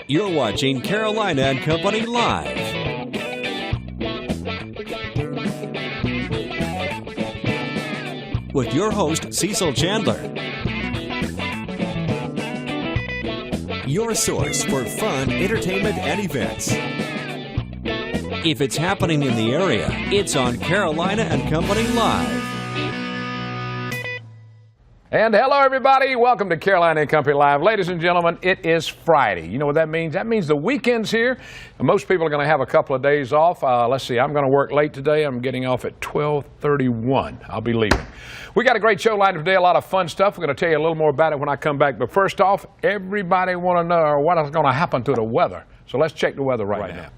You're watching Carolina and Company Live. With your host, Cecil Chandler. Your source for fun, entertainment, and events. If it's happening in the area, it's on Carolina and Company Live. And hello, everybody. Welcome to Carolina and Company Live. Ladies and gentlemen, it is Friday. You know what that means? That means the weekend's here. And most people are going to have a couple of days off. Let's see. I'm going to work late today. I'm getting off at 12:31. I'll be leaving. We got a great show lined up today. A lot of fun stuff. We're going to tell you a little more about it when I come back. But first off, everybody want to know what is going to happen to the weather. So let's check the weather right now.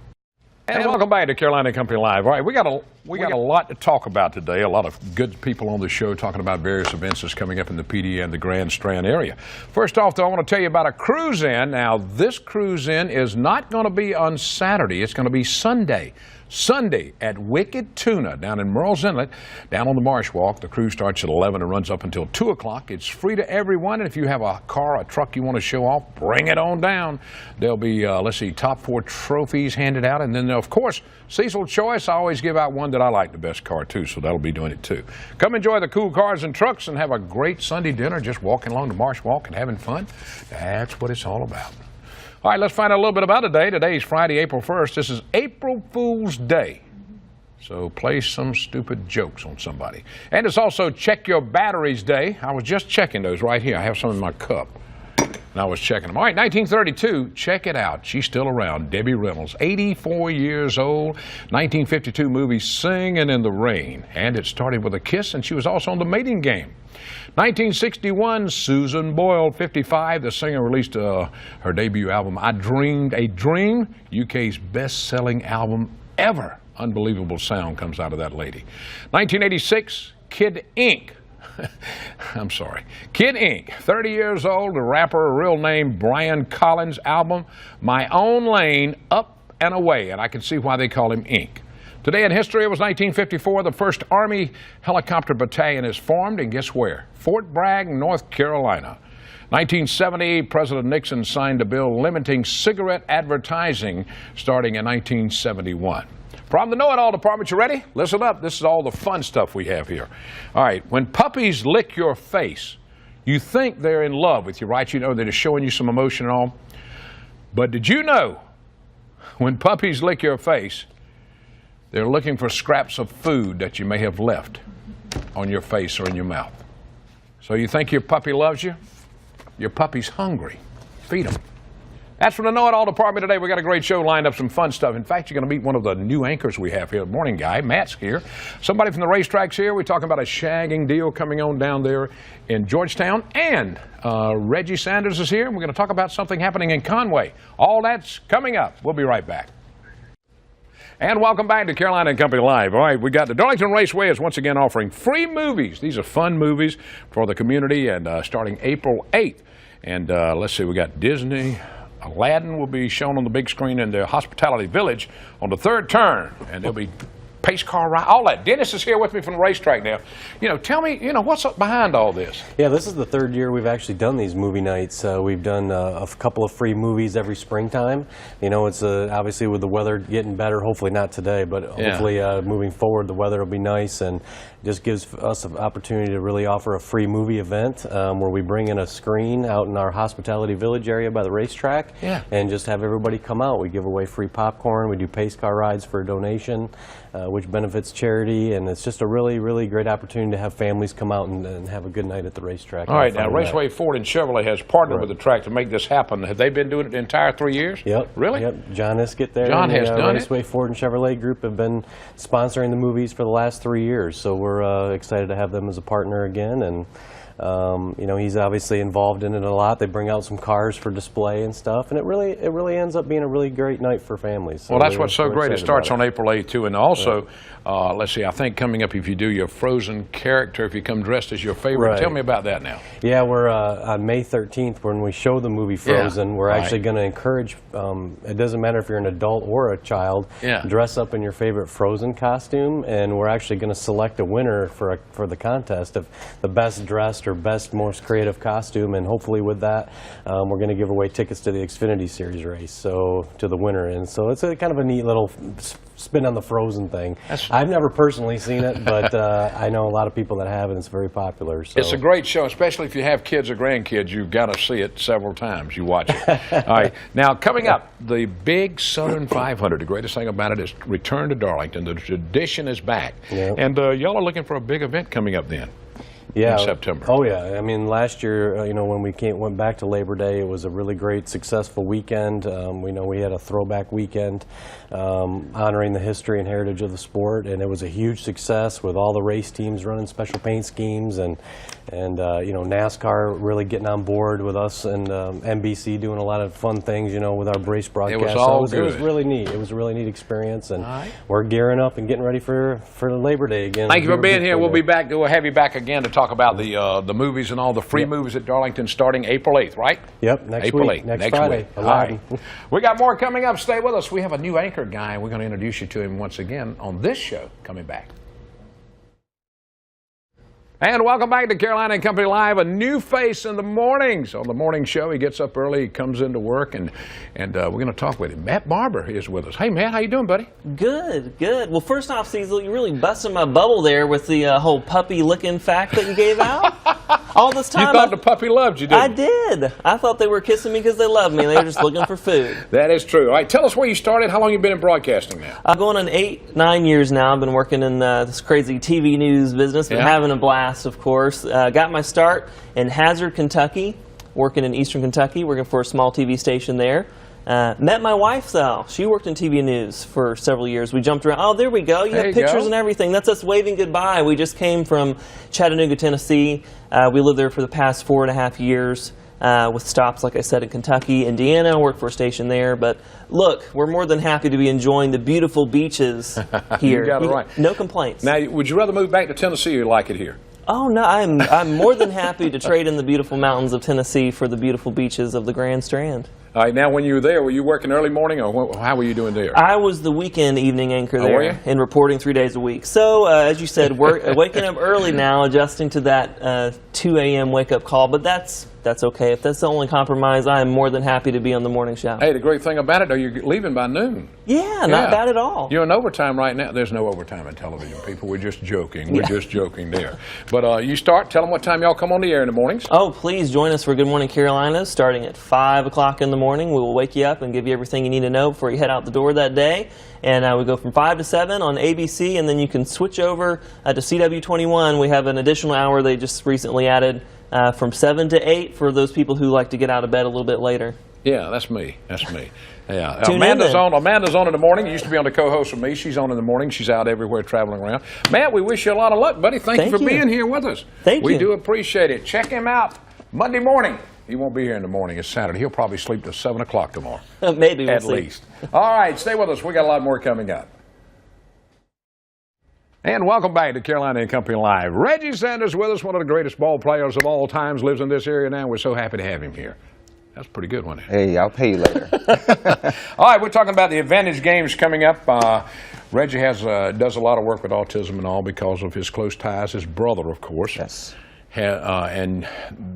And welcome back to Carolina and Company Live. All right, we got a lot to talk about today. A lot of good people on the show talking about various events that's coming up in the PDE and the Grand Strand area. First off, though, I want to tell you about a cruise-in. Now, this cruise-in is not going to be on Saturday. It's going to be Sunday. Sunday at Wicked Tuna down in Merle's Inlet, down on the Marsh Walk. The cruise starts at 11 and runs up until 2 o'clock. It's free to everyone, and if you have a car, a truck you want to show off, bring it on down. There'll be, let's see, top 4 trophies handed out, and then, of course, Cecil Choice. I always give out one that I like the best car, too, so that'll be doing it, too. Come enjoy the cool cars and trucks and have a great Sunday dinner just walking along the Marsh Walk and having fun. That's what it's all about. All right, let's find out a little bit about today. Today is Friday, April 1st. This is April Fool's Day. So play some stupid jokes on somebody. And it's also Check Your Batteries Day. I was just checking those right here. I have some in my cup. And I was checking them. All right, 1932, check it out. She's still around. Debbie Reynolds, 84 years old. 1952 movie Singin' in the Rain. And it started with a kiss, and she was also on The Mating Game. 1961, Susan Boyle, 55. The singer released her debut album, I Dreamed a Dream, UK's best-selling album ever. Unbelievable sound comes out of that lady. 1986, Kid Ink. I'm sorry. Kid Ink, 30 years old, a rapper, real name Brian Collins, album, My Own Lane, Up and Away, and I can see why they call him Ink. Today in history, it was 1954, the 1st Army Helicopter Battalion is formed, and guess where? Fort Bragg, North Carolina. 1970, President Nixon signed a bill limiting cigarette advertising starting in 1971. From the Know-It-All Department, you ready? Listen up. This is all the fun stuff we have here. All right, when puppies lick your face, you think they're in love with you, right? You know they're just showing you some emotion and all. But did you know when puppies lick your face, they're looking for scraps of food that you may have left on your face or in your mouth? So you think your puppy loves you? Your puppy's hungry. Feed them. That's from the Know-It-All Department today. We got a great show lined up, some fun stuff. In fact, you're going to meet one of the new anchors we have here. Morning guy, Matt's here. Somebody from the racetrack's here. We're talking about a shagging deal coming on down there in Georgetown. And Reggie Sanders is here. We're going to talk about something happening in Conway. All that's coming up. We'll be right back. And welcome back to Carolina and Company Live. All right, we got the Darlington Raceway is once again offering free movies. These are fun movies for the community, and starting April 8th. And let's see, we got Disney. Aladdin will be shown on the big screen in the Hospitality Village on the 3rd turn, and there'll be pace car ride, all that. Dennis is here with me from the racetrack now. You know, tell me, what's up behind all this? Yeah, this is the 3rd year we've actually done these movie nights. We've done a couple of free movies every springtime. You know, it's obviously with the weather getting better, hopefully not today, but hopefully moving forward the weather will be nice, and just gives us an opportunity to really offer a free movie event where we bring in a screen out in our Hospitality Village area by the racetrack and just have everybody come out. We give away free popcorn. We do pace car rides for a donation, which benefits charity, and it's just a really, really great opportunity to have families come out and have a good night at the racetrack. All right, now Raceway Ford and Chevrolet has partnered with the track to make this happen. Have they been doing it the entire 3 years? Yep. Really? Yep. John Iskett there. John has done Raceway Ford and Chevrolet Group have been sponsoring the movies for the last 3 years, so we're excited to have them as a partner again, and you know, he's obviously involved in it a lot. They bring out some cars for display and stuff, and it really ends up being a really great night for families. So well, that's what's so great. It starts on April 8th too, and also, let's see, I think coming up, if you do your Frozen character, if you come dressed as your favorite, tell me about that now. Yeah, we're on May 13th when we show the movie Frozen. We're actually going to encourage. It doesn't matter if you're an adult or a child. Dress up in your favorite Frozen costume, and we're actually going to select a winner for the contest of the best dressed best or best, most creative costume, and hopefully with that, we're going to give away tickets to the Xfinity Series race, so to the winner. And so it's a kind of a neat little spin on the Frozen thing. I've never personally seen it, but I know a lot of people that have, and it's very popular. So. It's a great show, especially if you have kids or grandkids. You've got to see it several times. You watch it. All right. Now, coming up, the big Southern 500. The greatest thing about it is return to Darlington. The tradition is back. Yep. And y'all are looking for a big event coming up then. Yeah. In September. Oh yeah. I mean, last year, you know, when we went back to Labor Day, it was a really great, successful weekend. We know we had a throwback weekend honoring the history and heritage of the sport, and it was a huge success with all the race teams running special paint schemes and you know, NASCAR really getting on board with us, and NBC doing a lot of fun things, you know, with our race broadcast. It was all good. It was really neat. It was a really neat experience, and we're gearing up and getting ready for Labor Day again. Thank you for being here. We'll be back. We'll have you back again to talk about the movies and all the free movies at Darlington starting April 8th, right? Yep, next April week. 8th. Next Friday. Week. All right. We got more coming up. Stay with us. We have a new anchor guy. We're going to introduce you to him once again on this show coming back. And welcome back to Carolina and Company Live. A new face in the mornings. On the morning show, he gets up early, he comes into work, and we're going to talk with him. Matt Barber is with us. Hey, Matt, how you doing, buddy? Good, good. Well, first off, Cecil, you really busted my bubble there with the whole puppy licking fact that you gave out. All this time, you thought the puppy loved you, didn't you? I did. I thought they were kissing me because they loved me. They were just looking for food. That is true. All right, tell us where you started. How long you been in broadcasting now? I'm going on 9 years now. I've been working in this crazy TV news business. Been having a blast, of course. Got my start in Hazard, Kentucky, working in Eastern Kentucky, working for a small TV station there. Met my wife, though. She worked in TV news for several years. We jumped around. Oh, there we go. You have pictures and everything. That's us waving goodbye. We just came from Chattanooga, Tennessee. We lived there for the past 4.5 years with stops, like I said, in Kentucky, Indiana. Worked for a station there. But look, we're more than happy to be enjoying the beautiful beaches here. You got it right. No complaints. Now, would you rather move back to Tennessee or like it here? Oh, no, I'm more than happy to trade in the beautiful mountains of Tennessee for the beautiful beaches of the Grand Strand. All right, now when you were there, were you working early morning, or how were you doing there? I was the weekend evening anchor there, were you? and reporting 3 days a week. So, as you said, waking up early now, adjusting to that 2 a.m. wake-up call, but that's okay. If that's the only compromise, I am more than happy to be on the morning show. Hey, the great thing about it, though, you're leaving by noon. Yeah, not bad at all. You're in overtime right now. There's no overtime in television, people. We're just joking. We're just joking there. But you start. Tell them what time y'all come on the air in the mornings. Oh, please join us for Good Morning Carolina, starting at 5 o'clock in the morning. We will wake you up and give you everything you need to know before you head out the door that day. And we go from 5 to 7 on ABC, and then you can switch over to CW21. We have an additional hour they just recently added from 7 to 8 for those people who like to get out of bed a little bit later. Yeah, that's me. That's me. Yeah, Amanda's on in the morning. Used to be on the co-host with me. She's on in the morning. She's out everywhere traveling around. Matt, we wish you a lot of luck, buddy. Thank you for being here with us. Thank you. We do appreciate it. Check him out Monday morning. He won't be here in the morning. It's Saturday. He'll probably sleep till 7 o'clock tomorrow. Maybe we'll at least. All right, stay with us. We got a lot more coming up. And welcome back to Carolina and Company Live. Reggie Sanders with us, one of the greatest ball players of all times, lives in this area now. We're so happy to have him here. That's pretty good, wasn't it? Hey, I'll pay you later. All right, we're talking about the Advantage Games coming up. Reggie does a lot of work with autism and all because of his close ties. His brother, of course. Yes. And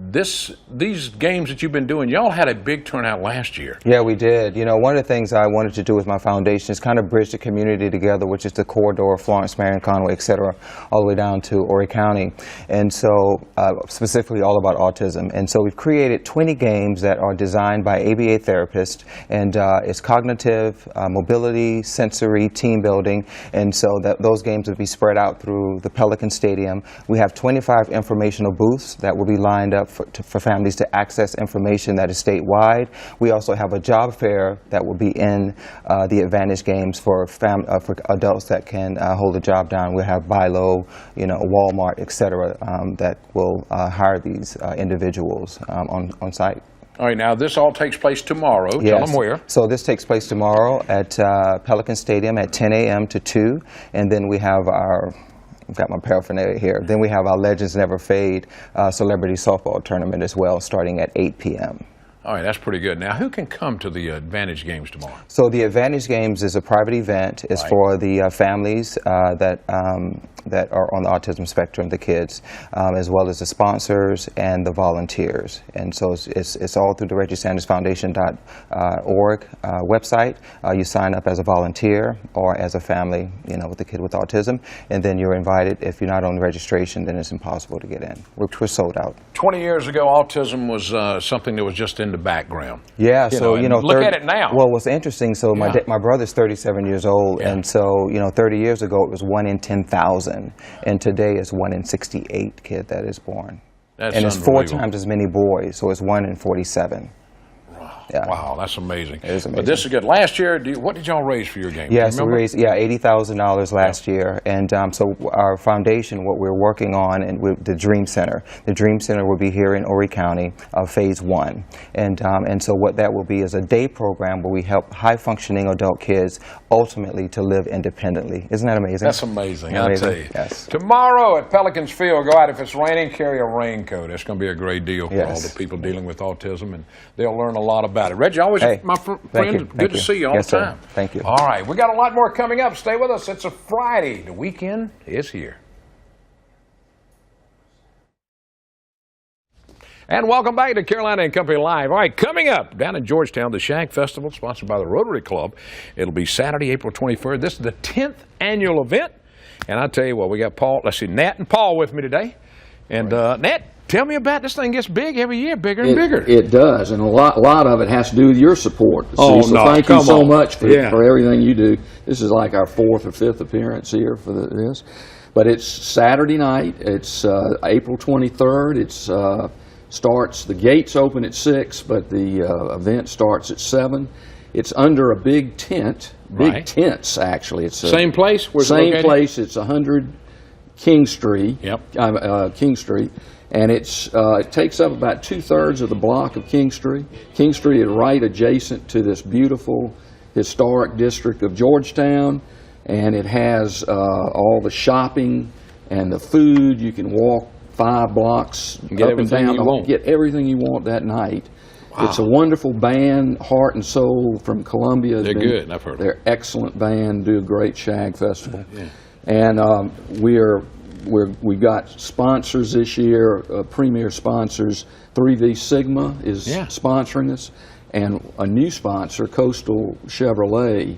these games that you've been doing, y'all had a big turnout last year. Yeah, we did. You know, one of the things I wanted to do with my foundation is kind of bridge the community together, which is the corridor of Florence, Marion, Conway, et cetera, all the way down to Horry County. And so, specifically all about autism. And so we've created 20 games that are designed by ABA therapists, and it's cognitive, mobility, sensory, team building. And so those games will be spread out through the Pelican Stadium. We have 25 informational booths that will be lined up for families to access information that is statewide. We also have a job fair that will be in the Advantage Games for adults that can hold a job down. We'll have BI-LO, Walmart, et cetera, that will hire these individuals on site. All right, now this all takes place tomorrow. Yes. Tell them where. So this takes place tomorrow at Pelican Stadium at 10 a.m. to 2, and then we have I've got my paraphernalia here. Then we have our Legends Never Fade celebrity softball tournament as well, starting at 8 p.m. All right, that's pretty good. Now, who can come to the Advantage Games tomorrow? So the Advantage Games is a private event. It's for the families that are on the autism spectrum, the kids, as well as the sponsors and the volunteers. And so it's all through the Reggie Sanders Foundation.org website. You sign up as a volunteer or as a family, with a kid with autism, and then you're invited. If you're not on registration, then it's impossible to get in. We're sold out. 20 years ago, autism was something that was just in the background. Yeah, look at it now. Well, what's interesting, so my brother's 37 years old, and so 30 years ago it was 1 in 10,000, and today it's 1 in 68 kid that is born. That's and it's 4 times as many boys, so it's 1 in 47. Yeah. Wow, that's amazing. It is amazing. But this is good. Last year, what did y'all raise for your game? Yeah, so we raised $80,000 last year, and so our foundation, what we're working on, and with the Dream Center. The Dream Center will be here in Horry County, Phase 1, and so what that will be is a day program where we help high-functioning adult kids ultimately to live independently. Isn't that amazing? That's amazing. I'll tell you. Yes. Tomorrow at Pelicans Field, go out. If it's raining, carry a raincoat. It's going to be a great deal for all the people dealing with autism, and they'll learn a lot about it. Reggie, always my friend. Good to see you all the time. Sir. Thank you. All right, we got a lot more coming up. Stay with us. It's a Friday. The weekend is here. And welcome back to Carolina and Company Live. All right, coming up down in Georgetown, the Shag Festival, sponsored by the Rotary Club. It'll be Saturday, April 23rd. This is the 10th annual event. And I tell you what, we got Nat and Paul with me today. And Nat, tell me about this thing. Gets big every year, bigger and bigger. It does, and a lot of it has to do with your support. Oh, so no, thank you so on. much for everything you do. This is like our 4th or 5th appearance here for this. But it's Saturday night. It's April 23rd. It's the gates open at 6, but the event starts at 7. It's under a big tent, tents actually. It's same place? Same place. It's 100 King Street. Yep. King Street. And it takes up about 2/3 of the block of King Street. King Street is right adjacent to this beautiful historic district of Georgetown, and it has all the shopping and the food. You can walk 5 blocks get up and down. Get everything you want that night. Wow. It's a wonderful band, Heart and Soul from Columbia. They're good. I've heard. They're excellent band. Do a great Shag Festival, and we've got sponsors this year, premier sponsors. 3V Sigma is sponsoring us, and a new sponsor, Coastal Chevrolet,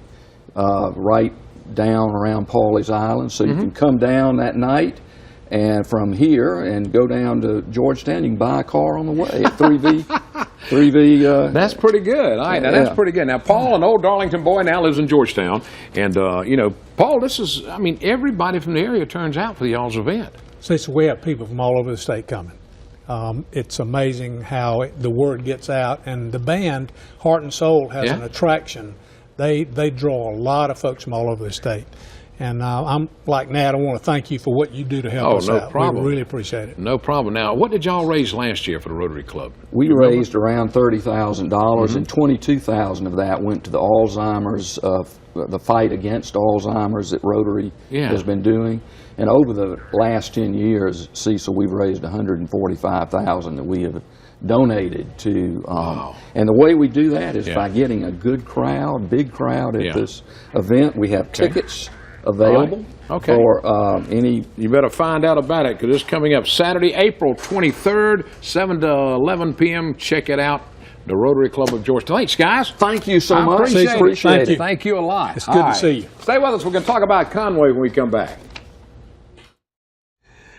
right down around Pawleys Island. So you can come down that night, and from here and go down to Georgetown. You can buy a car on the way at 3V. 3V. That's pretty good. All right, now that's pretty good. Now, Paul, an old Darlington boy, now lives in Georgetown. And, Paul, everybody from the area turns out for y'all's event. So we have people from all over the state coming. It's amazing how the word gets out. And the band, Heart and Soul, has an attraction. They draw a lot of folks from all over the state. And I'm like Nat, I want to thank you for what you do to help us out. No problem. We really appreciate it. No problem. Now, what did y'all raise last year for the Rotary Club? We raised around $30,000, and $22,000 of that went to the Alzheimer's, the fight against Alzheimer's that Rotary has been doing. And over the last 10 years, Cecil, we've raised $145,000 that we have donated to. And the way we do that is by getting a good crowd, big crowd at this event. We have tickets available for any. You better find out about it, because it's coming up Saturday, April 23rd, 7 to 11 p.m. Check it out. The Rotary Club of Georgetown. Thanks, guys. Thank you so much. Appreciate it. Thank you a lot. It's good to see you. Stay with us. We're going to talk about Conway when we come back.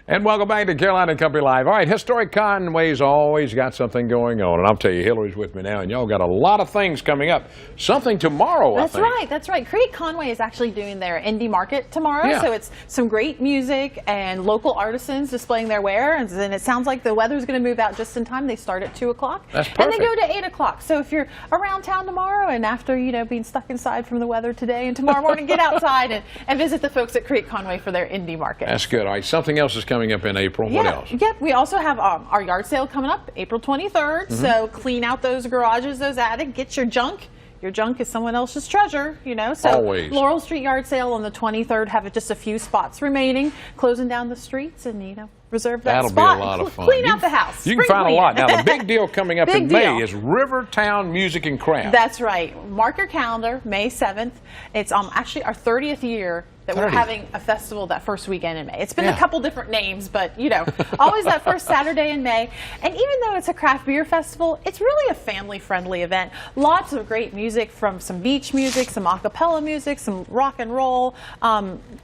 And welcome back to Carolina and Company Live. All right, historic Conway's always got something going on. And I'll tell you, Hillary's with me now, and y'all got a lot of things coming up. Something tomorrow, I think. That's right. Create Conway is actually doing their indie market tomorrow. So it's some great music and local artisans displaying their wares. And it sounds like the weather's going to move out just in time. They start at 2 o'clock. That's perfect. And they go to 8 o'clock. So if you're around town tomorrow and after, being stuck inside from the weather today and tomorrow morning, get outside and visit the folks at Create Conway for their indie market. That's good. All right, something else is coming up in April. What else? Yep, we also have our yard sale coming up April 23rd. So clean out those garages, those attic, get your junk your junk is someone else's treasure, you know. So Always. Laurel Street Yard Sale on the 23rd, have just a few spots remaining, closing down the streets, and you know, reserve that That'll spot. be a lot of fun. Clean out the house. You can Spring find clean. a lot. Now, the big deal coming up Big in May deal. is Rivertown Music and Craft. That's right. Mark your calendar, May 7th. It's actually our 30th year that we're 30. having a festival that first weekend in May. It's been Yeah. a couple different names, but you know, always that first Saturday in May. And even though it's a craft beer festival, it's really a family-friendly event. Lots of great music, from some beach music, some a cappella music, some rock and roll.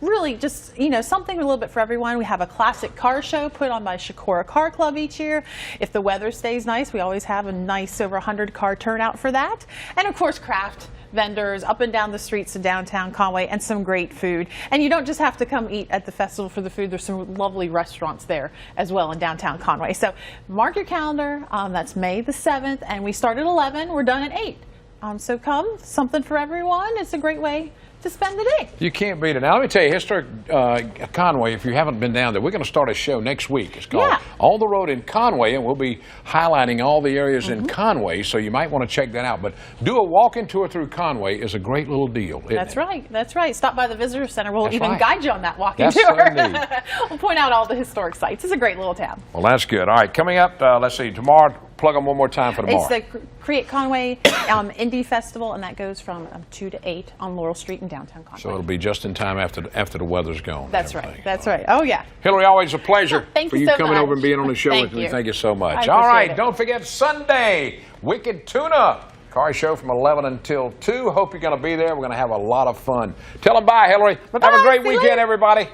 Really just, you know, something a little bit for everyone. We have a classic car show put on by Shakora Car Club each year. If the weather stays nice, we always have a nice over 100 car turnout for that. And of course, craft vendors up and down the streets of downtown Conway, and some great food. And you don't just have to come eat at the festival for the food. There's some lovely restaurants there as well in downtown Conway. So mark your calendar. That's May the 7th, and we start at 11. We're done at 8. So come, something for everyone. It's a great way to spend the day. You can't beat it. Now, let me tell you, Historic Conway, if you haven't been down there, we're going to start a show next week. It's called On the Road in Conway, and we'll be highlighting all the areas in Conway, so you might want to check that out. But do a walk-in tour through Conway is a great little deal, isn't That's it? right. That's right. Stop by the Visitor Center. We'll That's even right. guide you on that walking Yes, tour. indeed. We'll point out all the historic sites. It's a great little town. Well, that's good. All right, coming up, let's see, tomorrow, plug them one more time for tomorrow. It's the Create Conway Indie Festival, and that goes from 2 to 8 on Laurel Street in downtown Conway. So it'll be just in time after the weather's gone. That's right. That's right. Oh, yeah. Hillary, always a pleasure Thank for you you so coming much. over and being on the show Thank with me. you. Thank you so much. I All right, appreciate it. don't forget Sunday, Wicked Tune-Up. Car show from 11 until 2. Hope you're going to be there. We're going to have a lot of fun. Tell them bye, Hillary. Bye-bye. Have a great See you weekend, later. everybody.